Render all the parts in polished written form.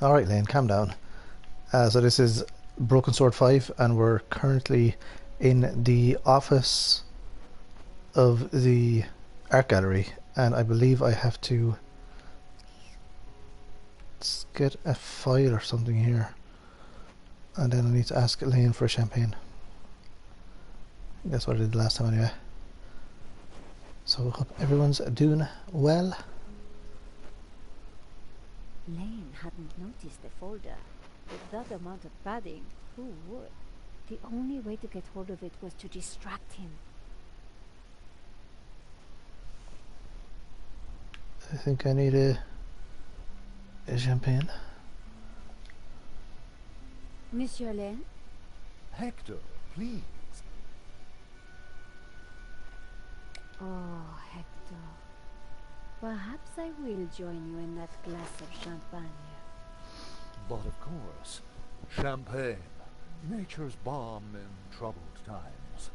Alright, Lane, calm down. So this is Broken Sword 5, and we're currently in the office of the art gallery, and I believe I have to get a file or something here, and then I need to ask Lane for a champagne. That's what I did last time anyway. So hope everyone's doing well. Lane hadn't noticed the folder. With that amount of padding, who would? The only way to get hold of it was to distract him. I think I need a champagne. Monsieur Lane? Hector, please. Oh, Hector. Perhaps I will join you in that glass of champagne. But of course, champagne, nature's balm in troubled times.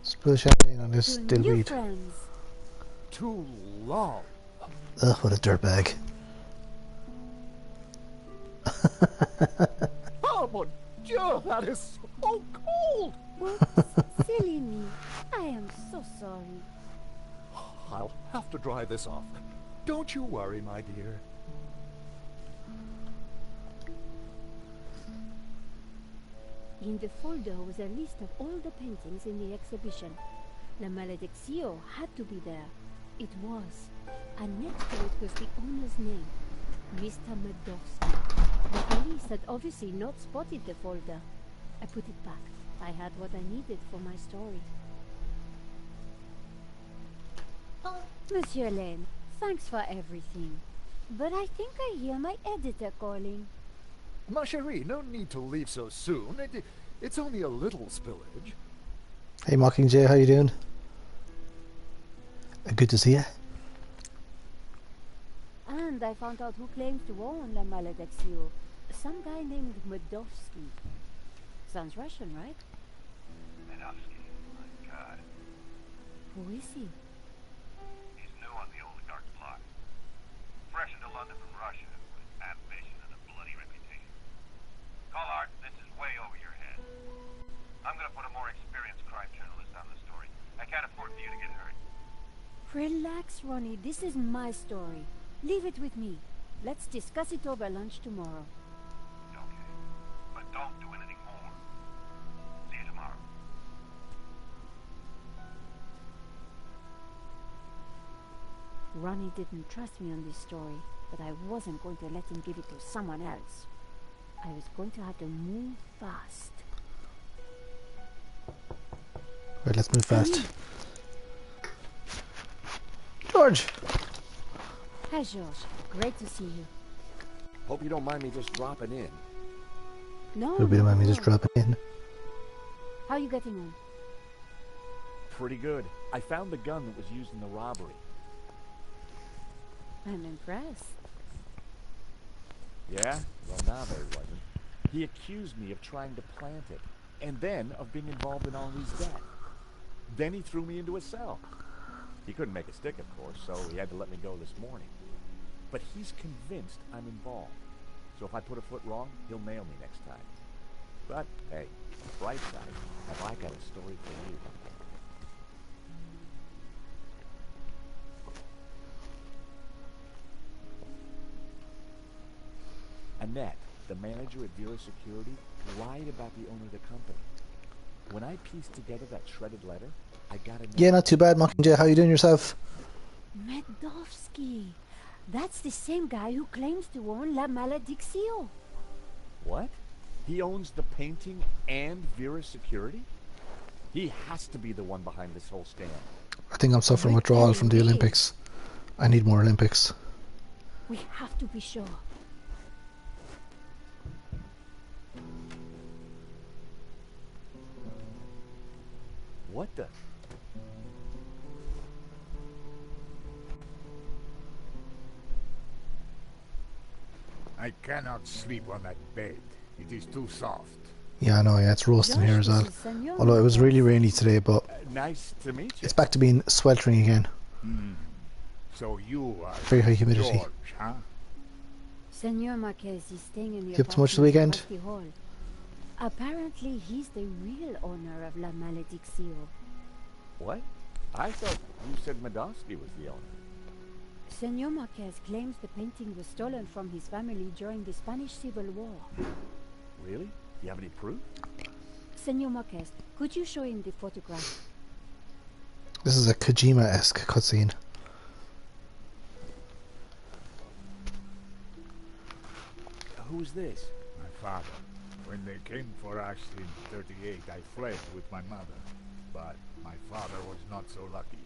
Spill champagne on this To still new read. friends. Too long. Ugh, what a dirtbag. Oh mon Dieu, that is so cold! Whoops, silly me. I am so sorry. I'll have to dry this off. Don't you worry, my dear. In the folder was a list of all the paintings in the exhibition. La Malediccio had to be there. It was. And next to it was the owner's name, Mr. Medovsky. The police had obviously not spotted the folder. I put it back. I had what I needed for my story. Oh, Monsieur Lane, thanks for everything. But I think I hear my editor calling. Ma chérie, no need to leave so soon. It's only a little spillage. Hey Mockingjay, how you doing? Good to see you. And I found out who claims to own La Malediccio. Some guy named Medovsky. Sounds Russian, right? Medovsky, my God. Who is he? He's new on the oligarch block. Fresh into London from Russia, with ambition and a bloody reputation. Collard, this is way over your head. I'm gonna put a more experienced crime journalist on the story. I can't afford for you to get hurt. Relax, Ronnie. This is my story. Leave it with me. Let's discuss it over lunch tomorrow. Okay. But don't do anything more. See you tomorrow. Ronnie didn't trust me on this story, but I wasn't going to let him give it to someone else. I was going to have to move fast. Right, let's move fast. George! Hi, George. Great to see you. Hope you don't mind me just dropping in. No, Hope you don't mind me just no. dropping in. How are you getting on? Pretty good. I found the gun that was used in the robbery. I'm impressed. Yeah? Well, now there wasn't. He accused me of trying to plant it, and then of being involved in Henri's death. Then he threw me into a cell. He couldn't make a stick, of course, so he had to let me go this morning. But he's convinced I'm involved. So if I put a foot wrong, he'll nail me next time. But, hey, bright side, have I got a story for you. Annette, the manager at Vera Security, lied about the owner of the company. When I pieced together that shredded letter, I got a... Yeah, not too bad, Mockingjay. How you doing yourself? Medovsky. That's the same guy who claims to own La Malediccio. What? He owns the painting and Vera Security? He has to be the one behind this whole scam. I think I'm suffering You're withdrawal from the telling me? Olympics. I need more Olympics. We have to be sure. What the... I cannot sleep on that bed. It is too soft. Yeah, I know, yeah, it's roasting here Josh, as this well. is Senor Although it was really Marquez. rainy today, but Nice to meet you. it's back to being sweltering again. So you are Very high humidity. George, huh? Senor Marquez is staying in the You up to much the apartment weekend? across the hall. Apparently, he's the real owner of La Malediccio. What? I thought you said Medovsky was the owner. Senor Marquez claims the painting was stolen from his family during the Spanish Civil War. Really? Do you have any proof? Senor Marquez, could you show him the photograph? This is a Kojima-esque cutscene. Who's this? My father. When they came for us in 38, I fled with my mother. But my father was not so lucky.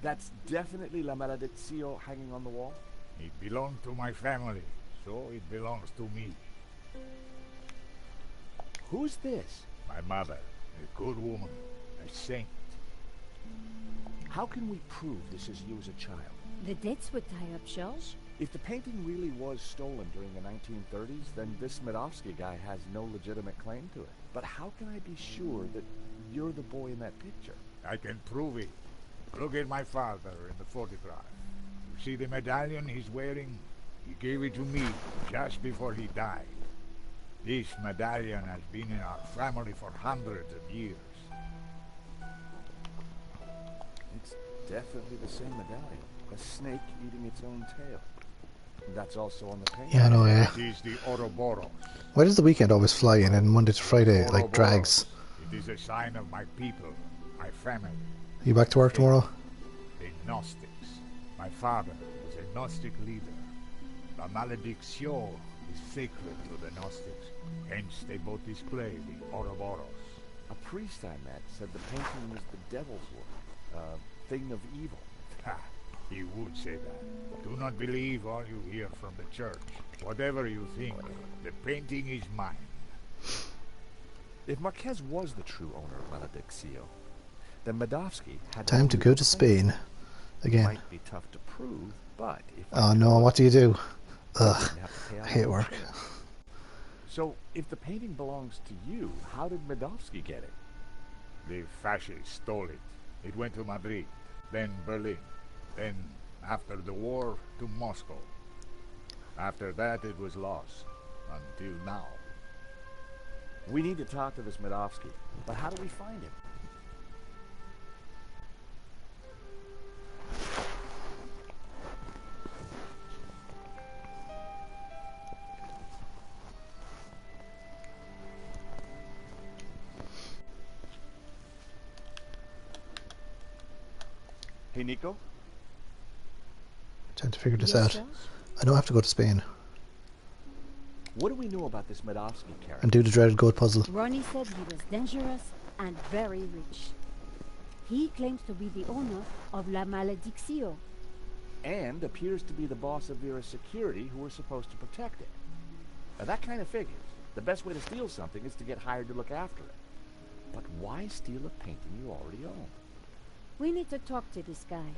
That's definitely La Malediccio hanging on the wall? It belonged to my family, so it belongs to me. Who's this? My mother, a good woman, a saint. How can we prove this is you as a child? The dates would tie up, George. If the painting really was stolen during the 1930s, then this Medovsky guy has no legitimate claim to it. But how can I be sure that you're the boy in that picture? I can prove it. Look at my father in the photograph. You see the medallion he's wearing? He gave it to me just before he died. This medallion has been in our family for hundreds of years. It's definitely the same medallion. A snake eating its own tail. That's also on the painting. Yeah, I know, yeah. It is the Ouroboros. Why does the weekend always fly in and Monday to Friday, like, Ouroboros. drags? It is a sign of my people, my family. Are you back to work tomorrow? The Gnostics. My father was a Gnostic leader. La Malediccio is sacred to the Gnostics. Hence they both display the Ouroboros. A priest I met said the painting was the devil's work. A thing of evil. Ha! He would say that. Do not believe all you hear from the church. Whatever you think, the painting is mine. If Marquez was the true owner of Malediccio, then Medovsky had Time to go to Spain. It Again. might be tough to prove, but if Oh no, what do you do? Ugh, you have to pay out I hate the work. insurance. So, if the painting belongs to you, how did Medovsky get it? The fascists stole it. It went to Madrid, then Berlin, then, after the war, to Moscow. After that, it was lost. Until now. We need to talk to this Medovsky, but how do we find him? Hey, Nico? Time to figure this Yes, out. George? I know I have to go to Spain What do we know about this Medovsky character? and do the dreaded goat puzzle. Ronnie said he was dangerous and very rich. He claims to be the owner of La Malediccio. And appears to be the boss of Vera's security who were supposed to protect it. Now that kind of figures. The best way to steal something is to get hired to look after it. But why steal a painting you already own? We need to talk to this guy.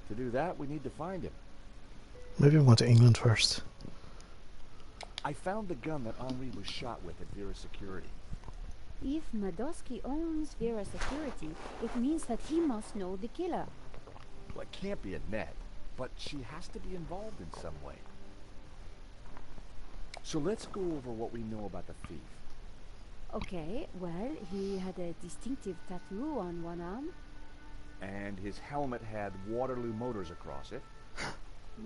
To do that, we need to find him. Maybe I'm going to England first. I found the gun that Henri was shot with at Vera's security. If Medovsky owns Vera Security, it means that he must know the killer. Well, it can't be Annette, but she has to be involved in some way. So let's go over what we know about the thief. Okay, well, he had a distinctive tattoo on one arm. And his helmet had Waterloo Motors across it.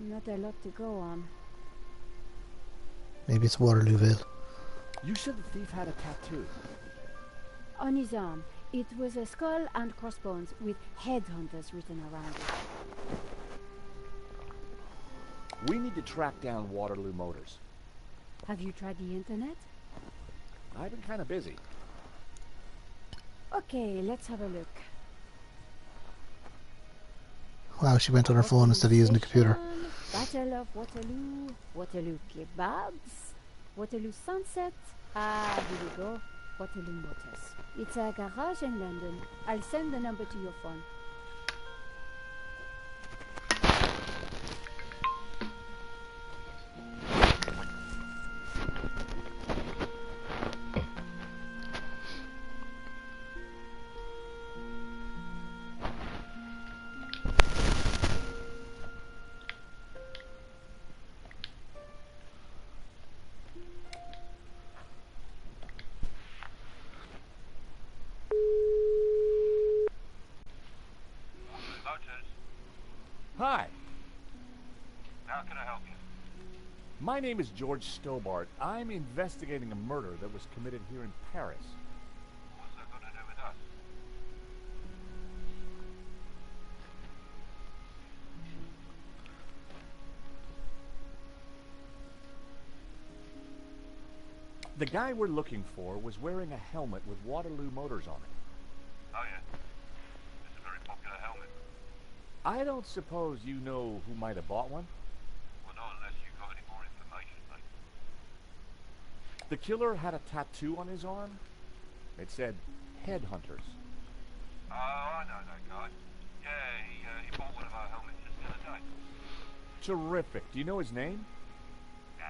Not a lot to go on. Maybe it's Waterlooville. You said the thief had a tattoo. On his arm, it was a skull and crossbones with headhunters written around it. We need to track down Waterloo Motors. Have you tried the internet? I've been kind of busy. Okay, let's have a look. Wow, she went on her phone instead of using the computer. Battle of Waterloo, Waterloo Kebabs, Waterloo Sunset. Ah, here we go. Waterloo Motors. It's a garage in London. I'll send the number to your phone. Hi. How can I help you? My name is George Stobart. I'm investigating a murder that was committed here in Paris. What's that got to do with us? The guy we're looking for was wearing a helmet with Waterloo Motors on it. Oh, yeah. It's a very popular helmet. I don't suppose you know who might have bought one? Well, not unless you got any more information, mate. The killer had a tattoo on his arm. It said, Headhunters. Oh, I know that guy. Yeah, he bought one of our helmets just the other day. Terrific. Do you know his name? Nah.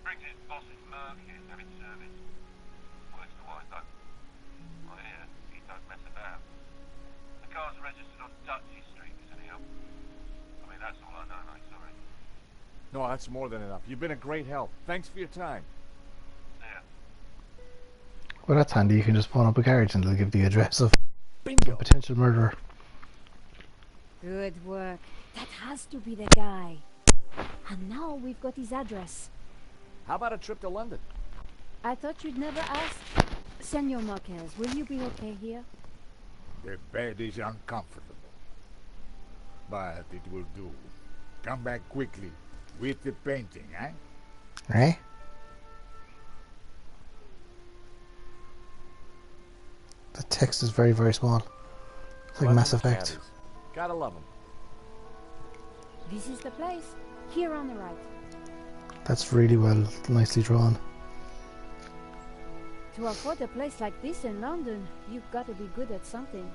Brings his boss's Merc here to have it serviced. Works the wife, though. I hear he don't mess about. The car's registered on Dutchy Street, isn't he? I mean, that's all I know, mate. Sorry. No, that's more than enough. You've been a great help. Thanks for your time. Yeah. Well, that's handy. You can just phone up a garage and they'll give the address of a Bingo. potential murderer. Good work. That has to be the guy. And now we've got his address. How about a trip to London? I thought you'd never ask. Senor Marquez, will you be okay here? The bed is uncomfortable. But it will do. Come back quickly. With the painting, eh? Eh? The text is very, very small. It's like London Mass Effect. caddies. Gotta love them. This is the place. Here on the right. That's really well, nicely drawn. To afford a place like this in London, you've got to be good at something.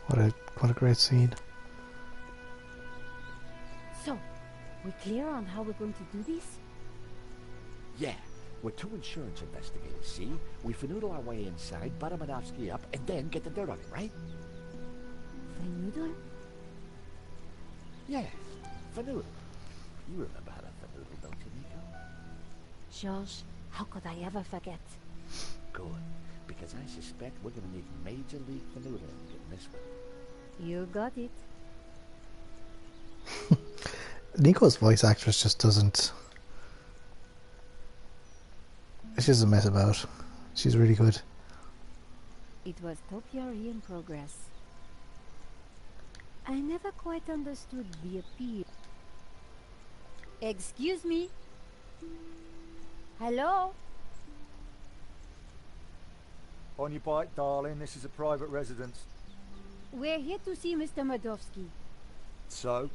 What a great scene. So, we clear on how we're going to do this? Yeah, we're two insurance investigators, see? We finagle our way inside, Baramanowski up, and then get the dirt on it, right? Finagle? Yeah, finagle. You remember how to finagle, don't you, Nico? George, how could I ever forget? Good, because I suspect we're gonna need major league finagle in this one. You got it. Nico's voice actress just doesn't... She doesn't mess about. She's really good. It was topiary in progress. I never quite understood the appeal. Excuse me? Hello? On your bike, darling. This is a private residence. We're here to see Mr. Madovsky. So?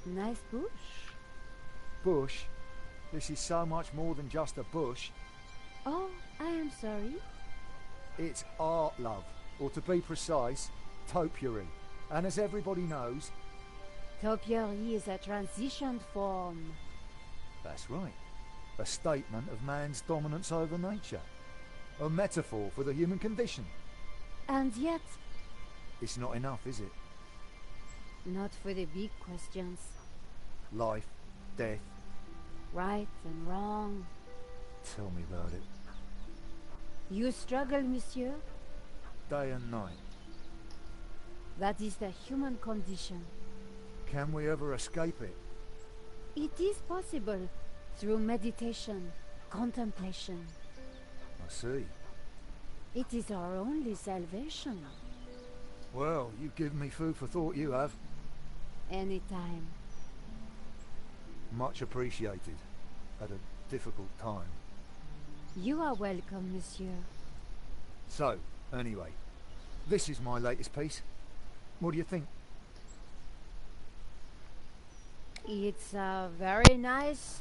Nice bush. Bush? This is so much more than just a bush. Oh, I am sorry. It's art, love. Or to be precise, topiary. And as everybody knows... Topiary is a transition form. That's right. A statement of man's dominance over nature. A metaphor for the human condition. And yet, It's not enough, is it? not for the big questions. Life, death. Right and wrong. Tell me about it. You struggle, monsieur? Day and night. That is the human condition. Can we ever escape it? It is possible through meditation, contemplation. I see. It is our only salvation. Well, you've given me food for thought, you have. Anytime. Much appreciated. At a difficult time. You are welcome, monsieur. So, anyway, this is my latest piece. What do you think? It's very nice.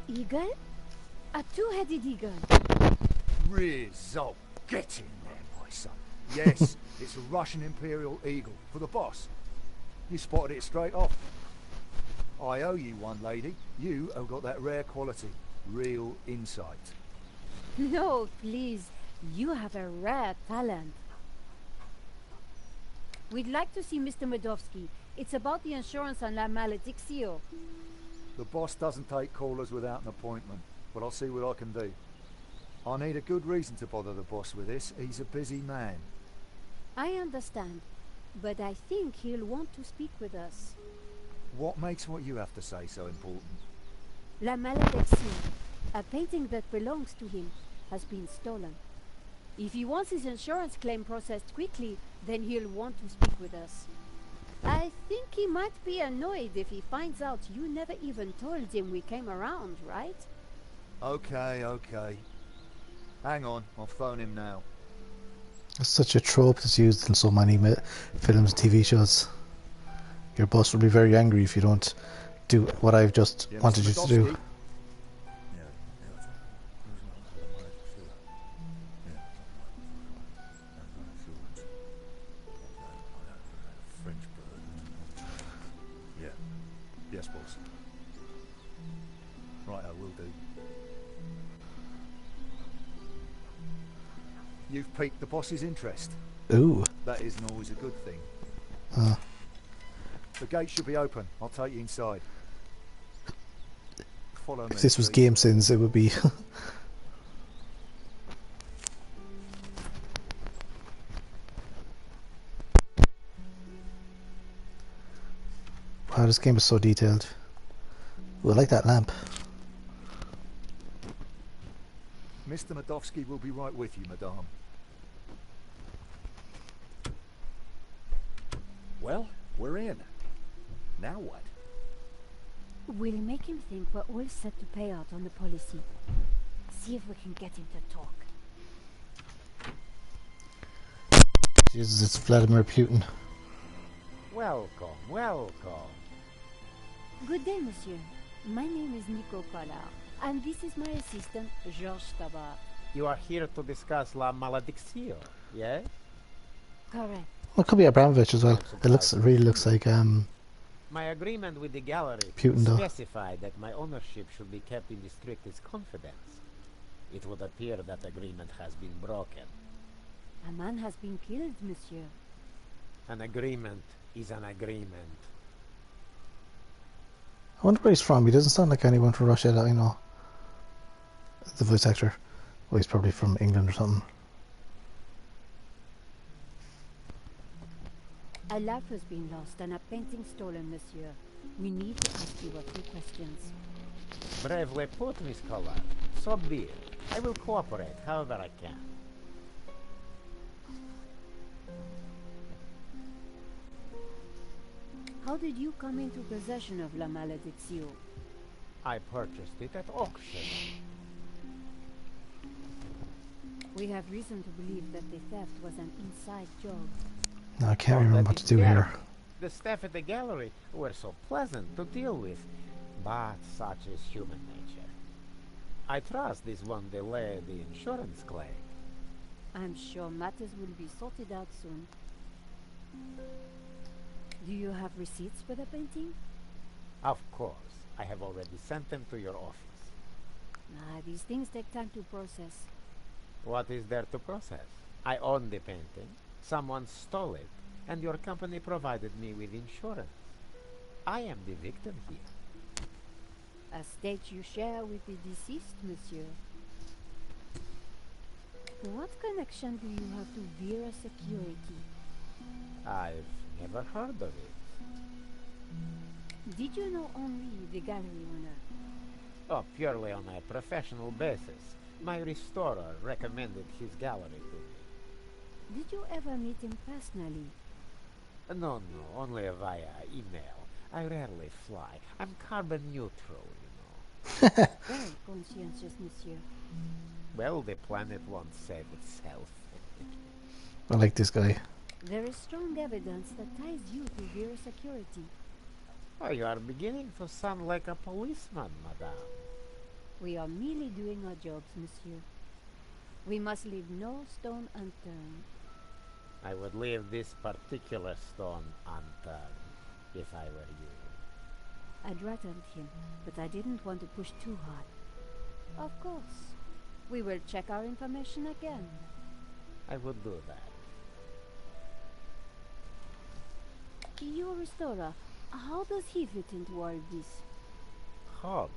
Eagle? A two-headed eagle. Result. Get in there, my son. Yes, it's a Russian Imperial Eagle for the boss. You spotted it straight off. I owe you one, lady. You have got that rare quality. Real insight. No, please. You have a rare talent. We'd like to see Mr. Medovsky. It's about the insurance on La Malediccio. The boss doesn't take callers without an appointment, but I'll see what I can do. I need a good reason to bother the boss with this. He's a busy man. I understand, but I think he'll want to speak with us. What makes what you have to say so important? La Malediccio, a painting that belongs to him, has been stolen. If he wants his insurance claim processed quickly, then he'll want to speak with us. I think he might be annoyed if he finds out you never even told him we came around, right? Okay, okay. Hang on, I'll phone him now. It's such a trope that's used in so many films and TV shows. Your boss will be very angry if you don't do what I've just Yeah, wanted Mr. you to do. Medovsky? Yeah. Yes, boss. Right, I will do. You've piqued the boss's interest. Ooh. That isn't always a good thing. Uh, The gate should be open. I'll take you inside. Follow me. if this was please. Game Sins, it would be. Wow, this game is so detailed. Ooh, I like that lamp. Mr. Medovsky will be right with you, madame. Well, we're in. Now what? We'll make him think we're all set to pay out on the policy. See if we can get him to talk. Jesus, it's Vladimir Putin. Welcome, welcome. Good day, monsieur. My name is Nico Collard, and this is my assistant, Georges Tabar. You are here to discuss La Malediccio, yes? Correct. Well, it could be Abramovich as well. It really looks like My agreement with the gallery Putin, though. specified that my ownership should be kept in the strictest confidence. It would appear that agreement has been broken. A man has been killed, monsieur. An agreement is an agreement. I wonder where he's from. He doesn't sound like anyone from Russia that I know. The voice actor. Well, he's probably from England or something. A life has been lost and a painting stolen, monsieur. We need to ask you a few questions. Bravely put, Miss Collard. So be it. I will cooperate however I can. How did you come into possession of La Malediccio? I purchased it at auction. We have reason to believe that the theft was an inside job. No, I can't Not remember that what to it's do fair. here. The staff at the gallery were so pleasant to deal with, but such is human nature. I trust this won't delay the insurance claim. I'm sure matters will be sorted out soon. Do you have receipts for the painting? Of course, I have already sent them to your office. These things take time to process. What is there to process? I own the painting, someone stole it, and your company provided me with insurance. I am the victim here. A state you share with the deceased, monsieur. What connection do you have to Vera Security? I've never heard of it. Did you know Henri, the gallery owner? Oh, purely on a professional basis. My restorer recommended his gallery to me. Did you ever meet him personally? No, only via email. I rarely fly. I'm carbon neutral, you know. Very conscientious, monsieur. Well, the planet won't save itself. I like this guy. There is strong evidence that ties you to Vera Security. Oh, you are beginning to sound like a policeman, madame. We are merely doing our jobs, monsieur. We must leave no stone unturned. I would leave this particular stone unturned if I were you. I'd rattled him, but I didn't want to push too hard. Of course. We will check our information again. I would do that. Your restorer, how does he fit into all this? Hobbs.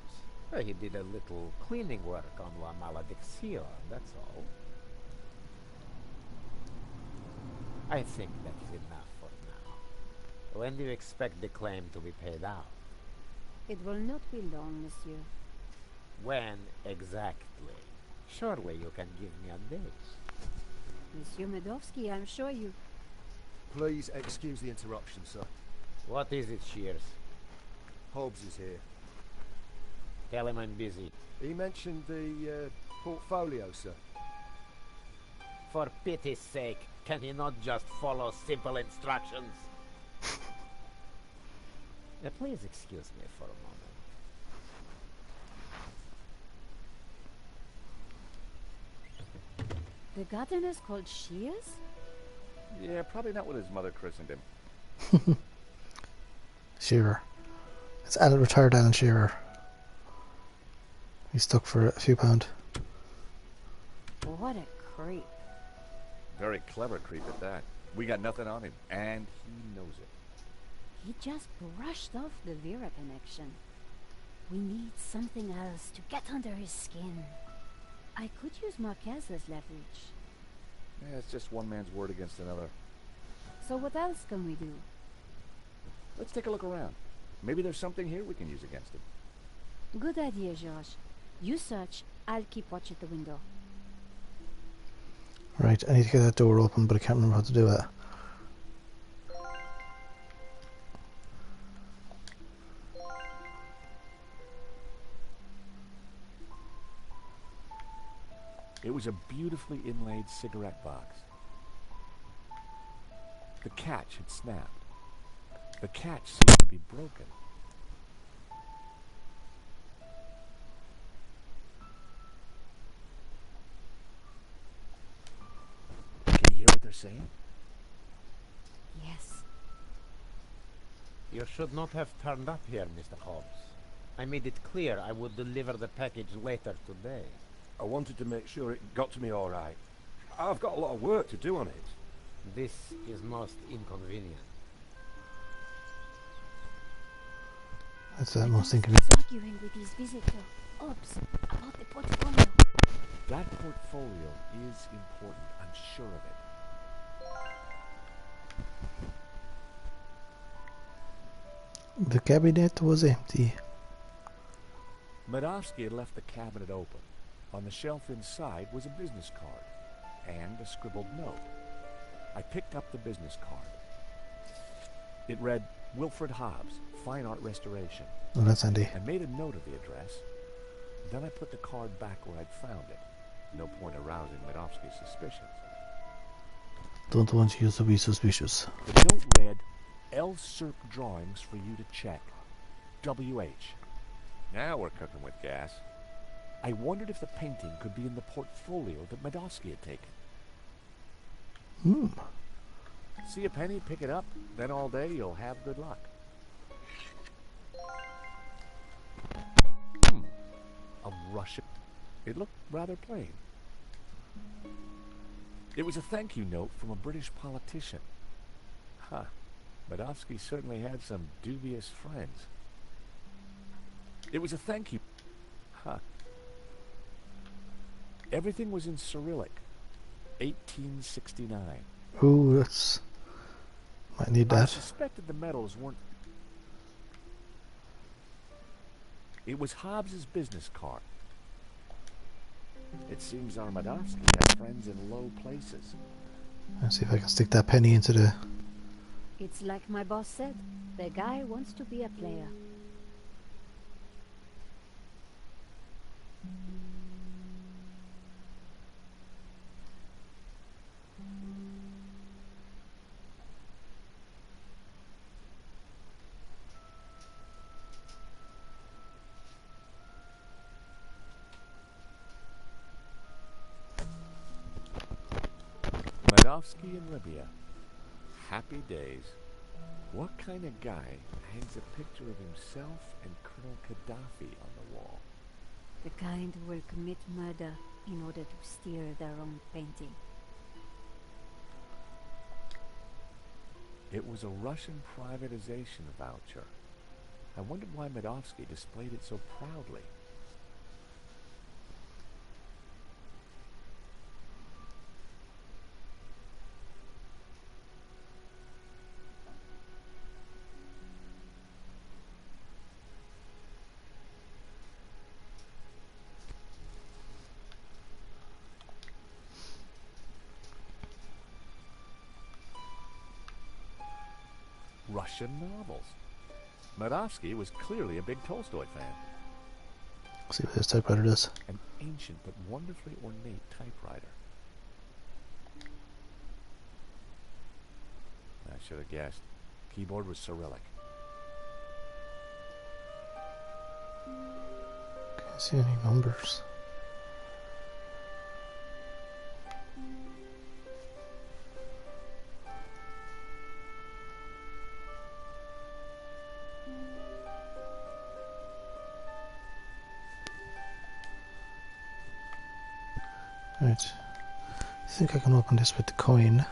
He did a little cleaning work on La Maledicción, that's all. I think that's enough for now. When do you expect the claim to be paid out? It will not be long, monsieur. When exactly? Surely you can give me a date. Monsieur Medovsky, I'm sure you... Please excuse the interruption, sir. What is it, Shears? Hobbs is here. Tell him I'm busy. He mentioned the portfolio, sir. For pity's sake, can he not just follow simple instructions? Please excuse me for a moment. The gardener's called Shears? Yeah, probably not what his mother christened him. Shearer. It's retired Alan Shearer. He's stuck for a few pound. What a creep. Very clever creep at that. We got nothing on him, and he knows it. He just brushed off the Vera connection. We need something else to get under his skin. I could use Marquez as leverage. Yeah, it's just one man's word against another. So what else can we do? Let's take a look around. Maybe there's something here we can use against him. Good idea, George. You search, I'll keep watch at the window. Right, I need to get that door open, but I can't remember how to do it. It was a beautifully inlaid cigarette box. The catch had snapped. The catch seemed to be broken. Can you hear what they're saying? Yes. You should not have turned up here, Mr. Hobbs. I made it clear I would deliver the package later today. I wanted to make sure it got to me all right. I've got a lot of work to do on it. This is most inconvenient. That's the most inconvenient. He's arguing with his visitor, Ops, about the portfolio. That portfolio is important, I'm sure of it. The cabinet was empty. Medovsky had left the cabinet open. On the shelf inside was a business card and a scribbled note. I picked up the business card. It read, Wilfred Hobbs, Fine Art Restoration. Oh, that's handy. I made a note of the address. Then I put the card back where I'd found it. No point arousing Medovsky's suspicions. Don't want you to be suspicious. The note read, L. Cirque Drawings for you to check. W.H. Now we're cooking with gas. I wondered if the painting could be in the portfolio that Medovsky had taken. See a penny, pick it up, then all day you'll have good luck. A Russian. It looked rather plain. It was a thank you note from a British politician. Huh. Medovsky certainly had some dubious friends. It was a thank you. Huh. Everything was in Cyrillic. 1869. Ooh, that's... might need I that. suspected the medals weren't... It was Hobbs's business card. It seems our Medovsky had friends in low places. Let's see if I can stick that penny into the... It's like my boss said, the guy wants to be a player. Medovsky in Libya. Happy days. What kind of guy hangs a picture of himself and Colonel Gaddafi on the wall? The kind who will commit murder in order to steal their own painting. It was a Russian privatization voucher. I wondered why Medovsky displayed it so proudly. Russian novels. Medovsky was clearly a big Tolstoy fan. See what this typewriter does. An ancient but wonderfully ornate typewriter. I should have guessed. Keyboard was Cyrillic. Can't see any numbers. Right. I think I can open this with the coin.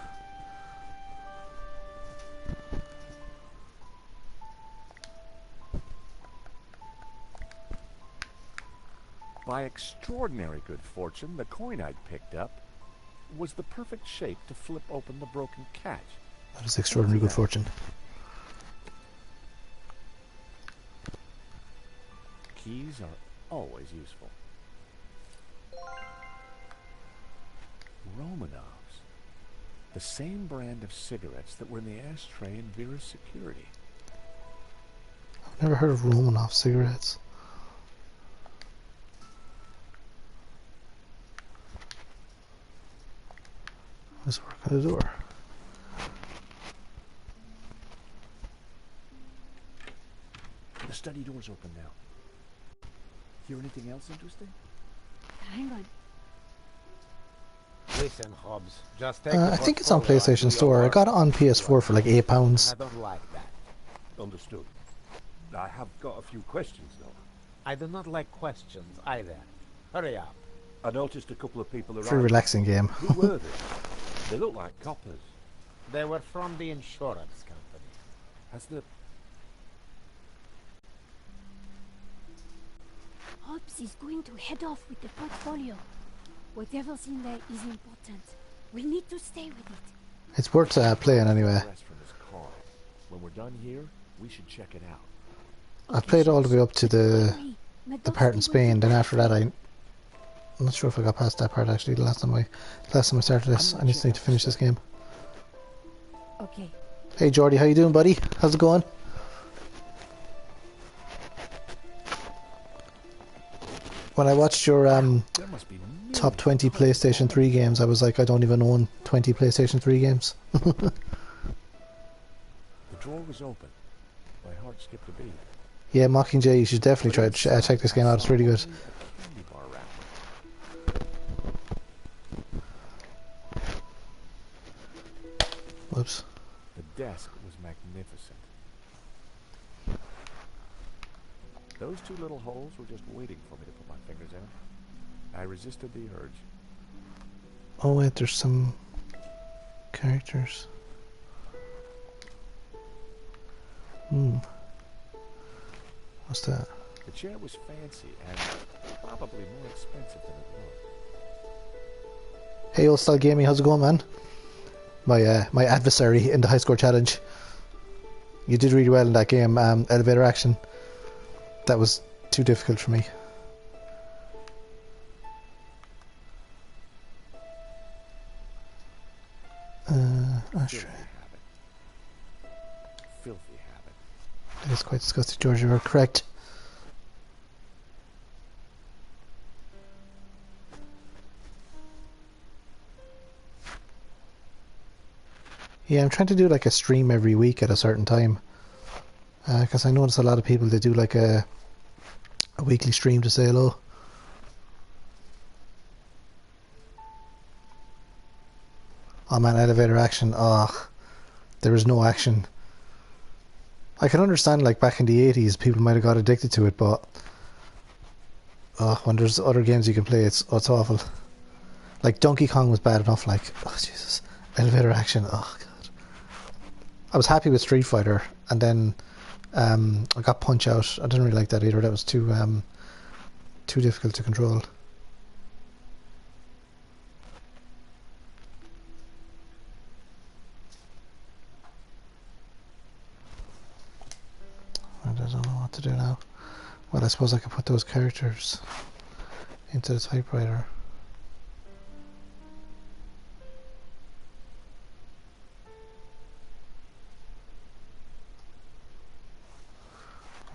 By extraordinary good fortune, the coin I'd picked up was the perfect shape to flip open the broken catch. That is extraordinary good fortune. Keys are always useful. Romanovs. The same brand of cigarettes that were in the ashtray in Vera's security. I've never heard of Romanov cigarettes. Let's work on the door. The study door's open now. Hear anything else interesting? Hang on. Listen, Hobbs, just take I think it's on PlayStation Store. I got it on PS4 for like £8. I don't like that. Understood. I have got a few questions, though. I do not like questions either. Hurry up. I noticed a couple of people around. Pretty relaxing game. Who were they? They look like coppers. They were from the insurance company. Has the... Hobbs is going to head off with the portfolio. Whatever's in there is important. We need to stay with it. It's worth playing anyway. Rest from his car. When we're done here, we should check it out. I've played all the way up to the part in Spain. Then after that, I'm not sure if I got past that part actually. The last time I started this, I just need to finish this game. Okay. Hey Jordy, how you doing, buddy? How's it going? When I watched your There must be top 20 PlayStation 3 games, I was like, I don't even own 20 PlayStation 3 games. The drawer was open. My heart skipped a beat. Yeah, Mockingjay, you should definitely try to check this game out. It's really good. Candy bar wrapper. Whoops. The desk was magnificent. Those two little holes were just waiting for me to put my fingers in. I resisted the urge. Oh wait, there's some characters. What's that? The chair was fancy and probably more expensive than it looked. Hey, Old Style Gaming, how's it going, man? My adversary in the high score challenge. You did really well in that game, Elevator Action. That was too difficult for me. Ashtray. Filthy habit. That is quite disgusting, George. You are correct. Yeah, I'm trying to do like a stream every week at a certain time. Because I notice a lot of people that do like a weekly stream to say hello. Oh man, Elevator Action. Oh, there is no action. I can understand, like, back in the 80s, people might have got addicted to it, but when there's other games you can play, it's awful. Like, Donkey Kong was bad enough, like, oh, Jesus. Elevator action, oh, God. I was happy with Street Fighter, and then I got Punch-Out. I didn't really like that either. That was too difficult to control. I don't know what to do now. Well, I suppose I could put those characters into the typewriter.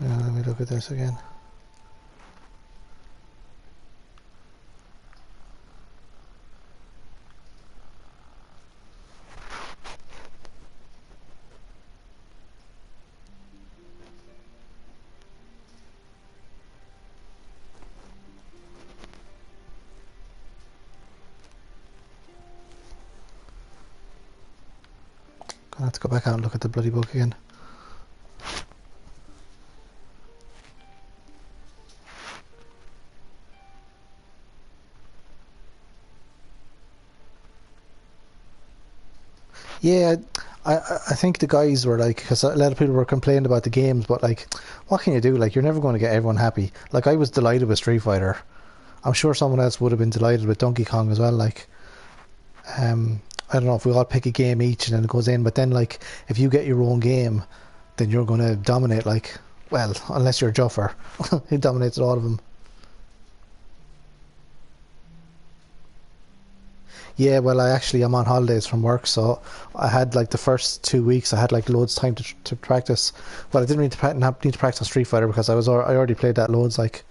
Yeah, let me look at this again. Gonna have to go back out and look at the bloody book again. Yeah, I think the guys were like, because a lot of people were complaining about the games, but like, what can you do? Like, you're never going to get everyone happy. Like, I was delighted with Street Fighter. I'm sure someone else would have been delighted with Donkey Kong as well. Like, I don't know if we all pick a game each and then it goes in, but then like, if you get your own game, then you're going to dominate. Like, well, unless you're Juffer, he dominates all of them. Yeah, well, I'm on holidays from work, so I had like the first 2 weeks. I had like loads of time to practice. Well, I didn't need to need to practice on Street Fighter because I already played that loads. Like,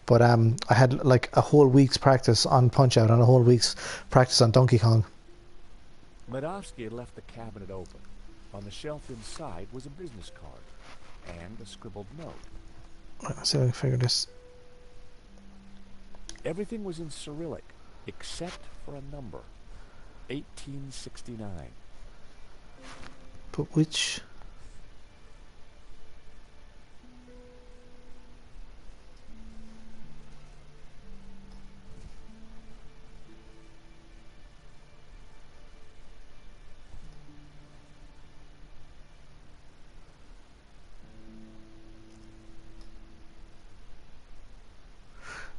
but I had like a whole week's practice on Punch Out and a whole week's practice on Donkey Kong. Medovsky had left the cabinet open. On the shelf inside was a business card and a scribbled note. Let's see if I can figure this. Everything was in Cyrillic, except for a number. 1869. But which?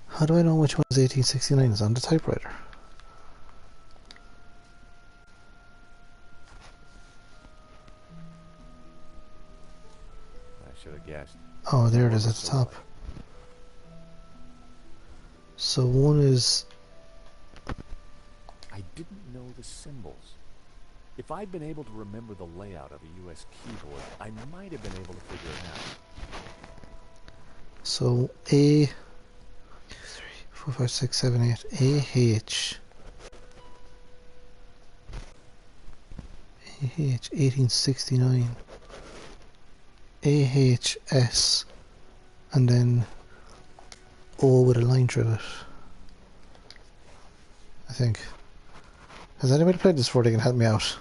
How do I know which one's 1869 is on the typewriter? I should have guessed. Oh, there it is at the top. So one is... I didn't know the symbols. If I'd been able to remember the layout of a US keyboard, I might have been able to figure it out. So A... 3, 4, 5, 6, 7, 8. AH... AH 1869. AHS, and then O with a line through it. I think. Has anybody played this before? They can help me out.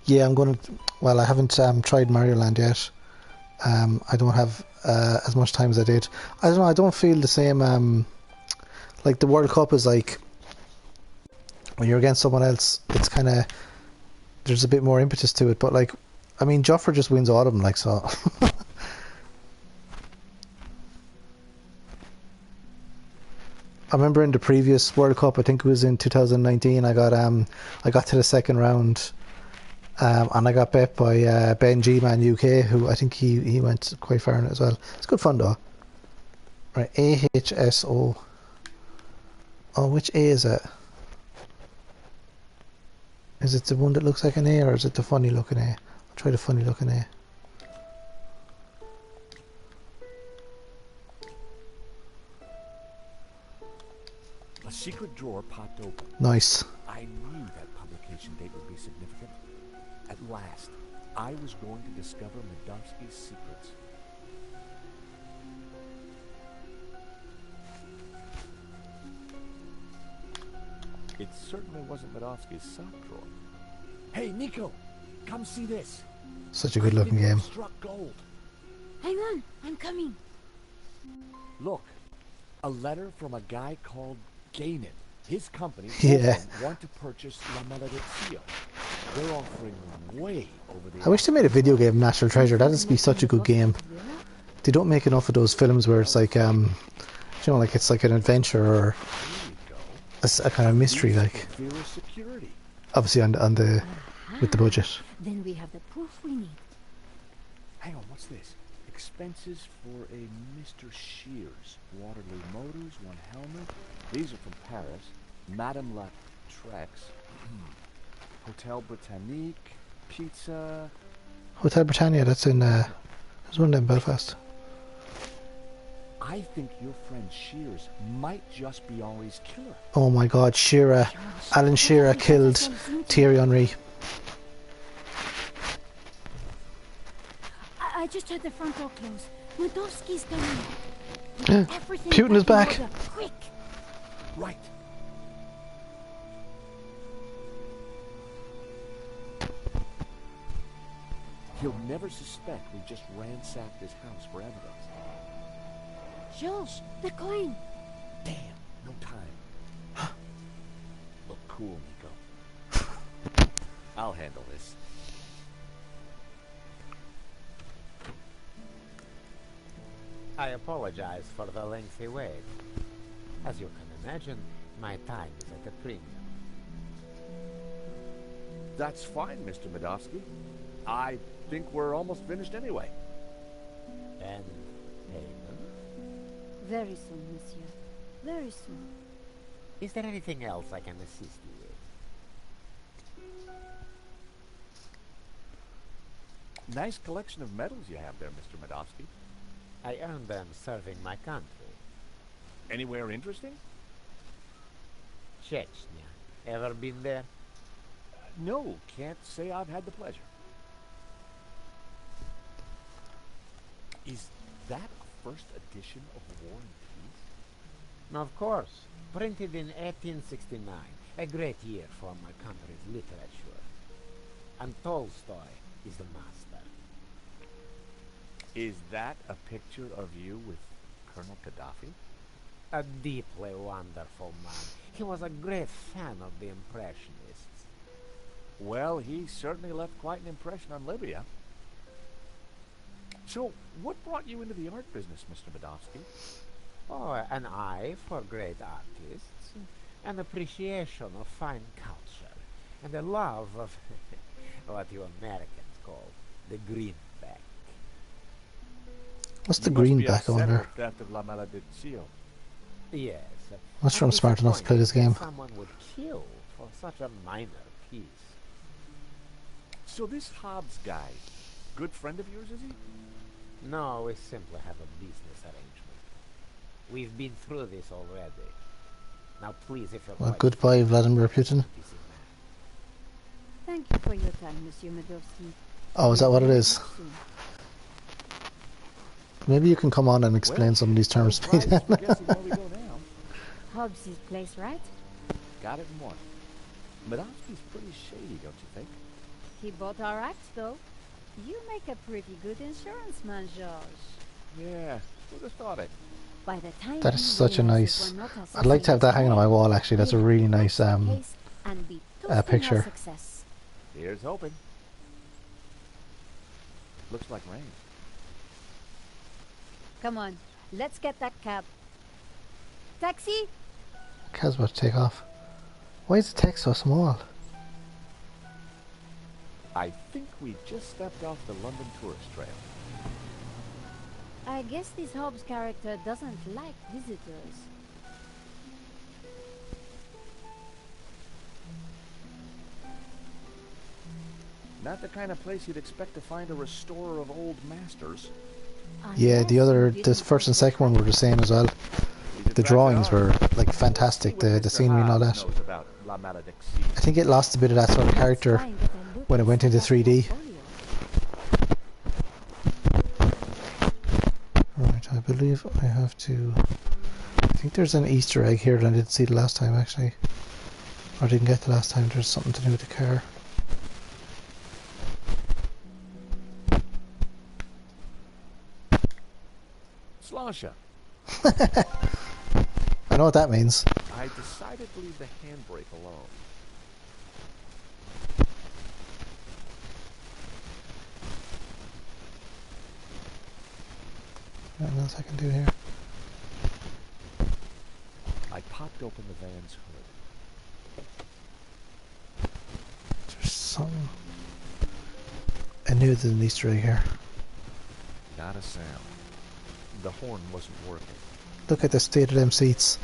Yeah, I'm gonna. Well, I haven't tried Mario Land yet. I don't have as much time as I did. I don't know. I don't feel the same. Like the World Cup is like when you're against someone else. It's kind of there's a bit more impetus to it. But like, I mean, Joffre just wins all of them. Like so. I remember in the previous World Cup, I think it was in 2019. I got to the second round. And I got bet by Ben G-Man UK, who I think he went quite far in it as well. It's good fun though. Right, AHSO. Oh, which A is it? Is it the one that looks like an A, or is it the funny looking A? I'll try the funny looking A. A secret drawer popped open. Nice. I knew that publication date would be significant. At last, I was going to discover Medovsky's secrets. It certainly wasn't Medovsky's sock drawer. Hey, Nico, come see this. Such a good looking game. Struck gold. Hang on, I'm coming. Look, a letter from a guy called Gainet. His company Yeah. want to purchase La Maledizione. They're offering way over the. I wish they made a video game, National Treasure. That'd be such a good game. They don't make enough of those films where it's like, you know, like it's like an adventure or a kind of mystery, like. Security. Obviously on the with the budget. Then we have the proof we need. Hang on, what's this? Expenses for a Mr. Shears. Waterloo Motors, one helmet. These are from Paris. Madame La Trex. Hotel Britannique. Pizza. Hotel Britannia, that's in there's one in Belfast. I think your friend Shears might just be Henri's killer. Oh my god, Shearer. Alan Shearer killed Thierry Henry. I just had the front door close. Mudowski's coming. Everything Putin is back. in order. Quick! Right. He'll never suspect we just ransacked his house for evidence. George, the coin. Damn, no time. Look cool, Nico. I'll handle this. I apologize for the lengthy wait. As you can imagine, my time is at a premium. That's fine, Mr. Medovsky. I think we're almost finished anyway. And payment? Very soon, monsieur. Very soon. Is there anything else I can assist you with? Nice collection of medals you have there, Mr. Medovsky. I earned them serving my country. Anywhere interesting? Chechnya. Ever been there? No, can't say I've had the pleasure. Is that a first edition of War and Peace? Of course. Printed in 1869. A great year for my country's literature. And Tolstoy is the master. Is that a picture of you with Colonel Gaddafi? A deeply wonderful man. He was a great fan of the Impressionists. Well, he certainly left quite an impression on Libya. So, what brought you into the art business, Mr. Medovsky? Oh, an eye for great artists, an appreciation of fine culture, and a love of what you Americans call the greenback. What's the greenback, I wonder? Death of La Maledizione. Yes. I'm not sure I'm smart enough to play this game. Someone would kill for such a minor piece. So this Hobbs guy, good friend of yours, is he? No, we simply have a business arrangement. We've been through this already. Now please, if you're Well, goodbye, Vladimir Putin. Thank you for your time, Monsieur Medovsky. Oh, is that what it is? Soon. Maybe you can come on and explain some of these terms to me then. Guessing where we go now. Hobbs' place, right? Got it in one. Medovsky's pretty shady, don't you think? He bought our act, though. You make a pretty good insurance man, George. Yeah, who'd have thought it? By the time That is you such a realize nice... we're not I'd like to have that hanging on my wall, actually. That's a really nice and be toasting our picture. success. Here's hoping. Looks like rain. Come on, let's get that cab. Taxi? Cab's about to take off. Why is the text so small? I think we just stepped off the London tourist trail. I guess this Hobbs character doesn't like visitors. Not the kind of place you'd expect to find a restorer of old masters. Yeah, the first and second one were the same as well. The drawings were like fantastic, the scenery and all that. I think it lost a bit of that sort of character when it went into 3D. Right, I believe I have to... I think there's an Easter egg here that I didn't see the last time, actually. Or didn't get the last time. There's something to do with the car. Russia. I know what that means. I decided to leave the handbrake alone. What else I can do here? I popped open the van's hood. There's something. I knew there's an Easter egg here. Not a sound. The horn wasn't working. Look at the state of them seats.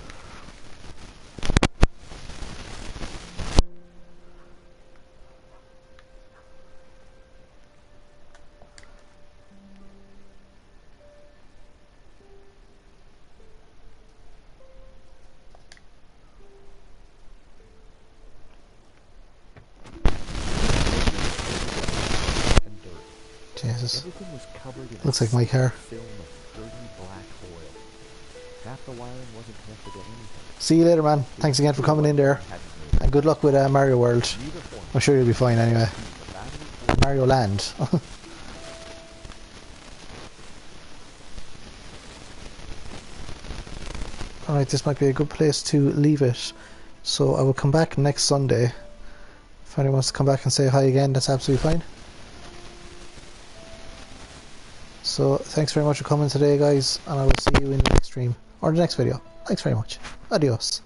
Jesus. Everything was covered in Looks like my car. film of dirty black oil. Half the wiring wasn't connected to anything. See you later, man. Thanks again for coming in there. And good luck with Mario World. I'm sure you'll be fine anyway. Mario Land. Alright, this might be a good place to leave it. So I will come back next Sunday. If anyone wants to come back and say hi again, that's absolutely fine. So thanks very much for coming today, guys, and I will see you in the next stream or the next video. Thanks very much. Adios.